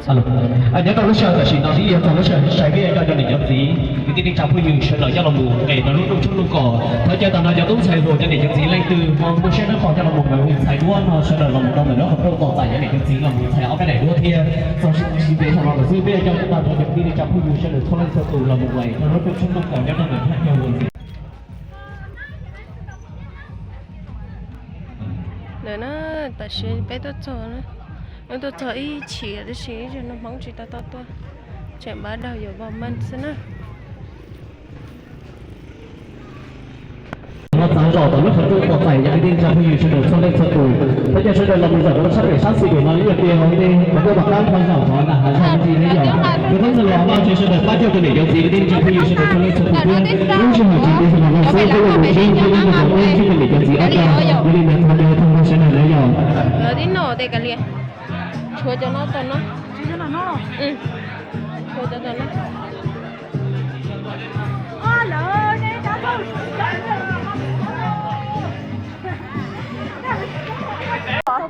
Alo, nhớ tôi lúc sau là xin nói đi, tôi lúc sau sai cái cho nên giống gì, cái tin chào quý vị sẽ nói cho lòng mù, ngày nó lúc chút lúc cỏ, thời gian tao nói cho đúng sai rồi cho nên giống gì lấy từ mong tôi sẽ nói khỏi cho lòng mù mà mình sai đua nó sẽ là lòng đông là nó không đâu tồn tại cho nên giống gì lòng mù sai áo cái này đua thì sau khi về thằng nào sư về cho chúng ta nói những tin chào quý vị sẽ được thoát lên sơ tù lòng mù này, nó lúc chút lúc cỏ cho nên mình khác nhau rồi. Để nó tại sao bé tôi cho nó tôi cho ý chỉ để chỉ cho nó bóng chỉ tao tôi chuyện bắt đầuอยู่vào mình xin á nó sáng rõ từ lúc chúng tôi có phải những tin trong huy sẽ được sau lên sân tù. Thế cho sẽ được là bây giờ nó sắp để sát sự của nó những điều này đi và cô bạn đang quan trọng đó là hai trăm gì đấy rồi. Nếu không dừng lại bao nhiêu sẽ được bao nhiêu cái để điều gì tin trong huy sẽ được sau lên sân tù. Những trường hợp chính thì là sẽ có một trên cái lĩnh vực của trên cái lĩnh vực gì áp dụng. Như là tham gia thông qua sẽ là lấy rồi. rồi đi nổ đây cả liền chua cho nó cho nó chua cho nó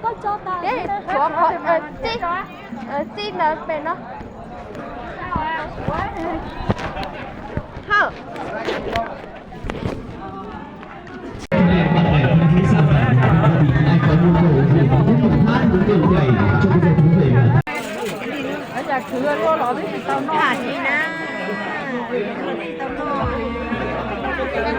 có cho ta đấy chúa có xin là bên nó hả Ai có nhu cầu thì có tiếp tục hát những điều này cho bây giờ thú vị. ở nhà cửa lo lo đi tao nó hả chị na tao nó Hãy subscribe cho kênh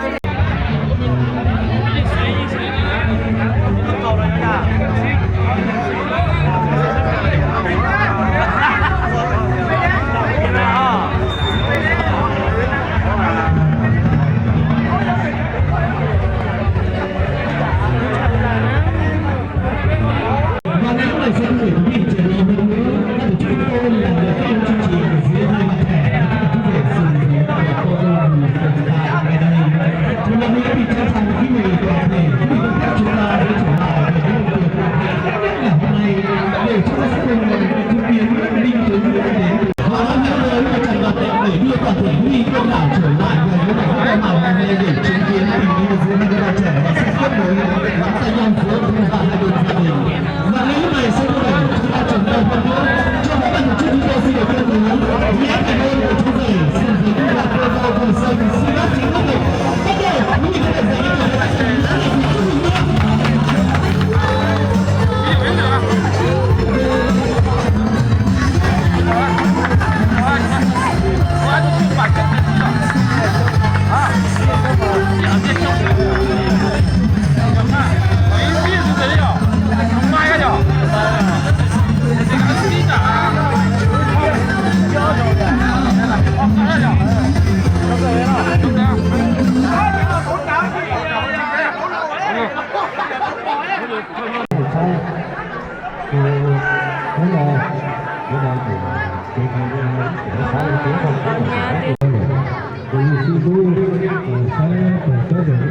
Ghiền Mì Gõ để không bỏ lỡ những video hấp dẫn.